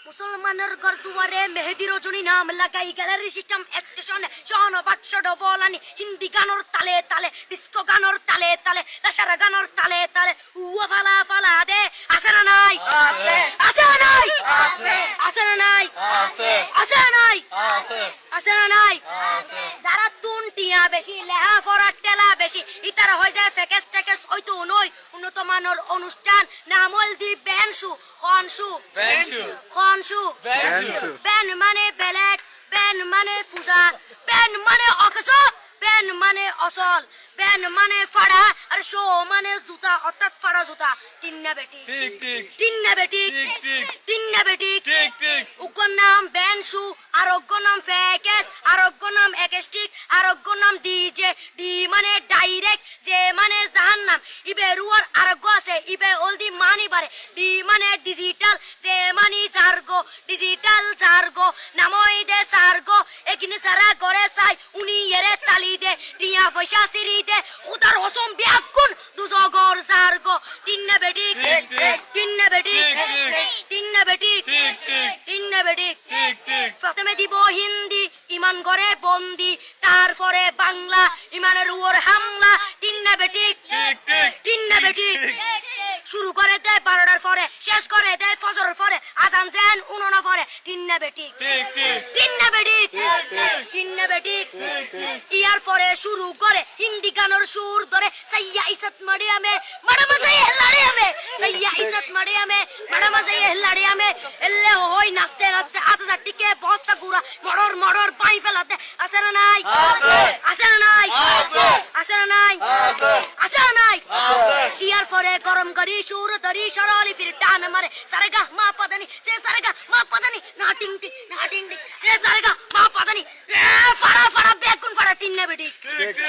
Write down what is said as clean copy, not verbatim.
মুসলমানের ঘর দুয়ারে মেহেদি রজনী নাম লাগাই গ্যালারি সিস্টেম স্টেশনে শন বাক্স ডবলানি হিন্দি গানোর তালে তালে ডিস্কো গানোর তালে তালে লাসারা গানোর তালে তালে উয়া ফালা ফালা দে আছে না নাই আছে আছে না নাই আছে আছে না নাই আছে আছে না নাই আছে আছে না নাই আছে যারা তুনটিয়া বেশি লেহা ফরাট টেলা বেশি ইতারা হয়ে যায় ফেকেস টেকেস হয়তো নই উন্নত মানের অনুষ্ঠান নামল দি বেনশু খনশু বেনশু খনশু বেনশু বেন মানে বেলেট বেন মানে ফুজা বেন মানে অকস বেন মানে অসল বেন মানে ফাড়া আর শো মানে জুতা অর্থাৎ ফাড়া জুতা তিন্না বেটি ঠিক ঠিক তিন্না বেটি ঠিক ঠিক তিন্না বেটি ঠিক ঠিক উগ্র নাম বেনশু আরোগ্য নাম ফেকেস আরোগ্য নাম একেস্টিক আরোগ্য নাম ডিজে ডি মানে ডাইরেক্ট যে মানে জাহান্নাম ইবে রুয়ার আরোগ্য আছে ইবে অলদি মানি বারে ডি মানে ডিজিটাল যে মানি জার্গো ডিজিটাল জার্গো নামই দে সার্গো এখানে সারা করে চাই উনি এরে তালি দে টিয়া পয়সা সিরি দে উদার হসম বিয়াগুন দুজগর জার্গো তিন্না বেটি ঠিক ঠিক তিন্না বেটি ঠিক ঠিক তিন্না বেটি ঠিক ঠিক তিন্না বেটি ঠিক ঠিক প্রথমে দিব হিন্দি ইমান করে বন্দি তারপরে বাংলা ইমানের উপর হামলা তিন্না বেটি ঠিক ঠিক তিন্না বেটি ঠিক। শুরু করে দেয় 12টার পরে শেষ করে দেয় ফজরের পরে আজান যেন উনানা পরে তিন্না বেটি ঠিক ঠিক তিন্না বেটি তিন্না বেটি ইয়ার পরে শুরু করে হিন্দি গানের সুর ধরে সাইয়া ইসত মারিয়ামে মাডাম যাই হেলাড়িয়ামে সাইয়া ইসত মারিয়ামে মাডাম যাই হেলাড়িয়ামে এলে হই নাচতে নাচতে আতা টিকে বস্তা গুড়া মড়র মড়র পাই ফেলাতে আছে না নাই আছে আছে না নাই আছে আছে না নাই আছে আছে না নাই আছে ইয়ার পরে গরম করি সুর ধরি সরলি ফির টান মারে সারেগা মা পাদানি সে সারেগা মা পাদানি না টিং টিং না টিং টিং সে সারেগা মা পাদানি এ ফাড়া ফাড়া বেগুন ফাড়া টিন্না বেটি ঠিক ঠিক